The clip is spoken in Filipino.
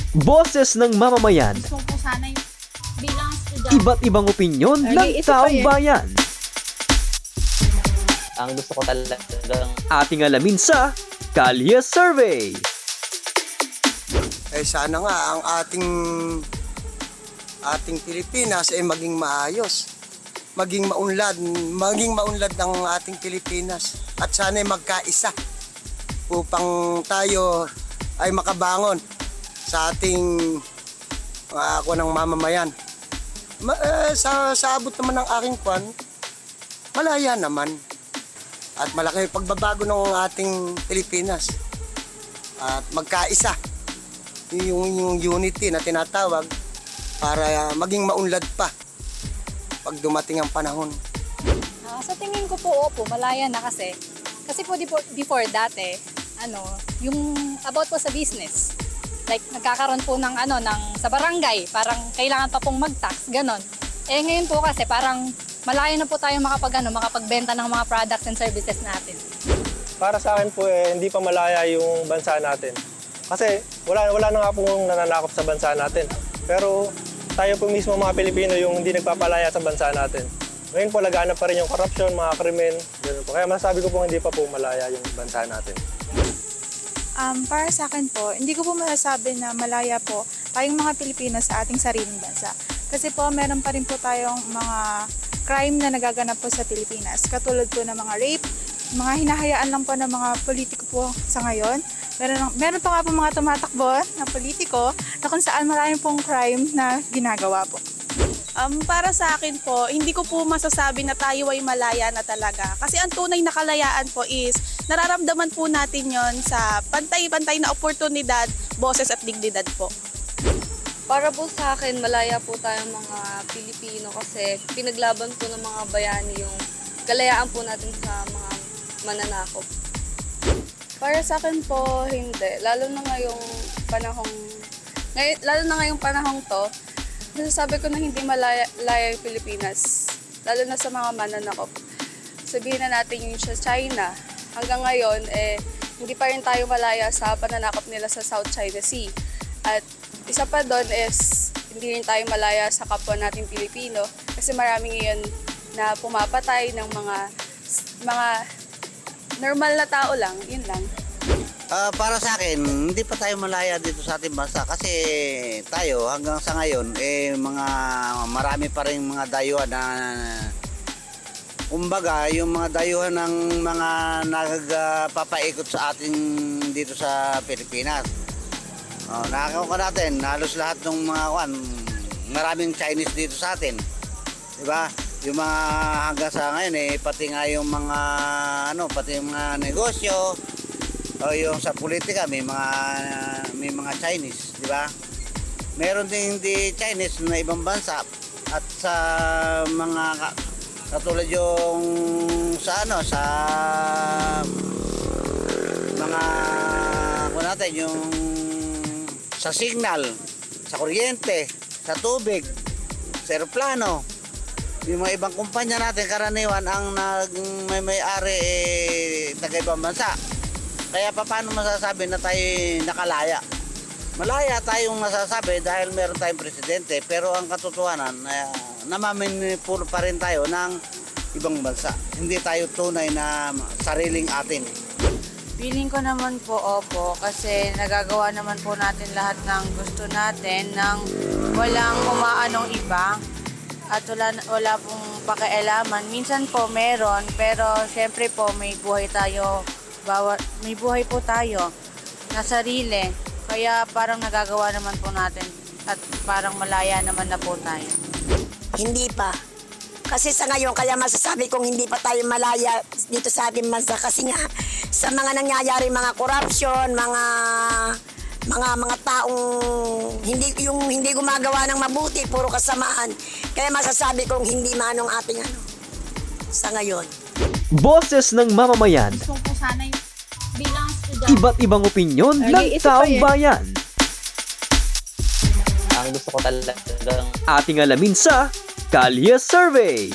Boses ng mamamayan, Gusto ko sana yung bilang estudyante. iba't ibang opinyon ng taong bayan. Ang gusto ko talagang Ating alamin sa Kalye Survey. Sana nga ang ating Pilipinas ay maging maayos, maging maunlad ng ating Pilipinas, at sana ay magkaisa upang tayo ay makabangon sa ating ako ng mamamayan. Sa abot naman ng aking kwan, malaya naman at malaki pagbabago ng ating Pilipinas at magkaisa. Yung unity na tinatawag para maging maunlad pa pag dumating ang panahon. Sa tingin ko po, malaya na kasi. Kasi po before dati, yung about po sa business. Like nagkakaroon po ng sa barangay, parang kailangan pa pong mag-tax, ganon. Ngayon po kasi parang malaya na po tayo makapagbenta ng mga products and services natin. Para sa akin po hindi pa malaya yung bansa natin. Kasi wala na nga pong nananakop sa bansa natin. Pero tayo po mismo mga Pilipino yung hindi nagpapalaya sa bansa natin. Ngayon po laganap pa rin yung korupsyon, mga krimen, gano'n po. Kaya masasabi ko po hindi pa po malaya yung bansa natin. Para sa akin po, hindi ko po masasabi na malaya po tayong mga Pilipino sa ating sariling bansa. Kasi po, meron pa rin po tayong mga crime na nagaganap po sa Pilipinas. Katulad po ng mga rape, mga hinahayaan lang po ng mga politiko po sa ngayon. Meron pa nga po mga tumatakbo na politiko na kung saan maraming pong crime na ginagawa po. Para sa akin po, hindi ko po masasabi na tayo ay malaya na talaga. Kasi ang tunay na kalayaan po is nararamdaman po natin yon sa pantay-pantay na oportunidad, boses at dignidad po. Para po sa akin, malaya po tayong mga Pilipino kasi pinaglaban po ng mga bayani yung kalayaan po natin sa mga mananakop. Para sa akin po, hindi. Lalo na ngayong panahong to, nasasabi ko na hindi malaya yung Pilipinas. Lalo na sa mga mananakop. Sabihin na natin yung sa China. Hanggang ngayon, hindi pa rin tayo malaya sa pananakop nila sa South China Sea. At isa pa doon is, hindi rin tayo malaya sa kapwa nating Pilipino. Kasi marami ngayon na pumapatay ng mga normal na tao lang, yun lang. Para sa akin, hindi pa tayo malaya dito sa ating bansa kasi tayo hanggang sa ngayon marami pa rin mga dayuhan na kumbaga yung mga dayuhan ng mga nagpapaikot sa atin dito sa Pilipinas. Nakakaw natin, halos lahat ng mga maraming Chinese dito sa atin. Diba? Yung mga hanggang sa ngayon pati nga yung mga pati yung mga negosyo o yung sa politika may mga Chinese, di ba? Meron din hindi Chinese na ibang bansa at sa mga katulad yung sa mga yung sa signal, sa kuryente, sa tubig, sa eroplano. Yung mga ibang kumpanya natin karaniwan ang may-ari taga ibang bansa. Kaya paano masasabi na tayo nakalaya? Malaya tayong masasabi dahil meron tayong presidente, pero ang katotohanan namamanipuro pa rin tayo ng ibang bansa. Hindi tayo tunay na sariling atin. Feeling ko naman po opo kasi nagagawa naman po natin lahat ng gusto natin nang walang umaanong iba at wala pong pakialaman. Minsan po meron pero syempre po may buhay po tayo na sarili. Kaya parang nagagawa naman po natin at parang malaya naman na po tayo. Hindi pa. Kasi sa ngayon, kaya masasabi kong hindi pa tayo malaya dito sa ating bansa kasi nga sa mga nangyayari, mga corruption, mga taong hindi gumagawa ng mabuti, puro kasamaan. Kaya masasabi kong hindi manong ating sa ngayon. Boses ng mamamayan, Gusto ko sana yung bilang estudyante. iba't ibang opinyon ng taong bayan. ang gusto ko talagang Ating alamin sa Kalye Survey.